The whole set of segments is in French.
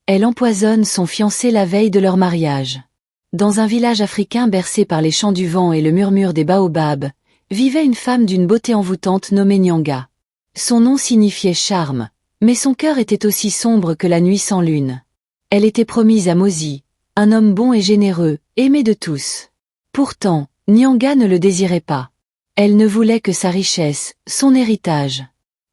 Elle empoisonne son fiancé la veille de leur mariage. Dans un village africain bercé par les chants du vent et le murmure des baobabs, vivait une femme d'une beauté envoûtante nommée Nyanga. Son nom signifiait charme, mais son cœur était aussi sombre que la nuit sans lune. Elle était promise à Mosi, un homme bon et généreux, aimé de tous. Pourtant, Nyanga ne le désirait pas. Elle ne voulait que sa richesse, son héritage.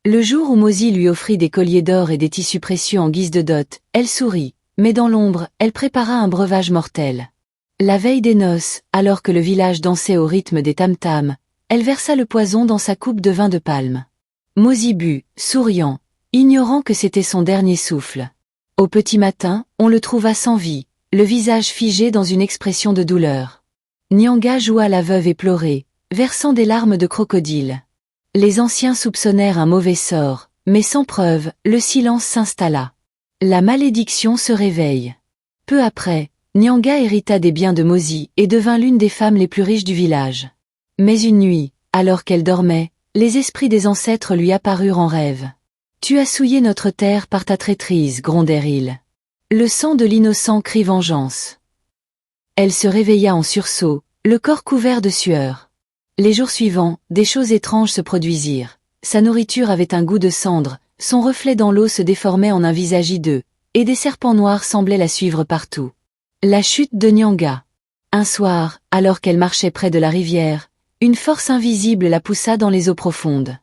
Le jour où Mosi lui offrit des colliers d'or et des tissus précieux en guise de dot, elle sourit, mais dans l'ombre, elle prépara un breuvage mortel. La veille des noces, alors que le village dansait au rythme des tam-tams, elle versa le poison dans sa coupe de vin de palme. Mosi but, souriant, ignorant que c'était son dernier souffle. Au petit matin, on le trouva sans vie, le visage figé dans une expression de douleur. Nyanga joua la veuve éplorée, versant des larmes de crocodile. Les anciens soupçonnèrent un mauvais sort, mais sans preuve, le silence s'installa. La malédiction se réveille. Peu après, Nyanga hérita des biens de Mosi et devint l'une des femmes les plus riches du village. Mais une nuit, alors qu'elle dormait, les esprits des ancêtres lui apparurent en rêve. « Tu as souillé notre terre par ta traîtrise, grondèrent-ils. Le sang de l'innocent crie vengeance. » Elle se réveilla en sursaut, le corps couvert de sueur. Les jours suivants, des choses étranges se produisirent. Sa nourriture avait un goût de cendre, son reflet dans l'eau se déformait en un visage hideux, et des serpents noirs semblaient la suivre partout. La chute de Nyanga. Un soir, alors qu'elle marchait près de la rivière, une force invisible la poussa dans les eaux profondes.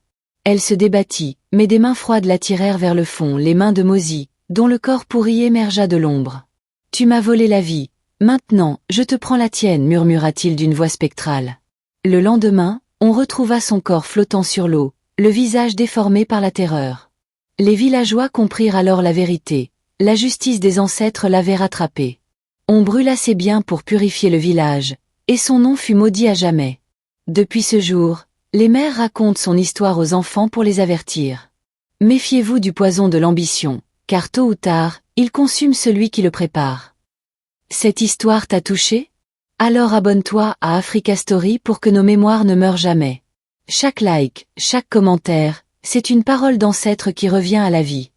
Elle se débattit, mais des mains froides la tirèrent vers le fond, les mains de Mosi, dont le corps pourri émergea de l'ombre. « Tu m'as volé la vie, maintenant, je te prends la tienne » murmura-t-il d'une voix spectrale. Le lendemain, on retrouva son corps flottant sur l'eau, le visage déformé par la terreur. Les villageois comprirent alors la vérité, la justice des ancêtres l'avait rattrapé. On brûla ses biens pour purifier le village, et son nom fut maudit à jamais. Depuis ce jour, les mères racontent son histoire aux enfants pour les avertir. Méfiez-vous du poison de l'ambition, car tôt ou tard, il consume celui qui le prépare. Cette histoire t'a touché ? Alors abonne-toi à Africa Story pour que nos mémoires ne meurent jamais. Chaque like, chaque commentaire, c'est une parole d'ancêtre qui revient à la vie.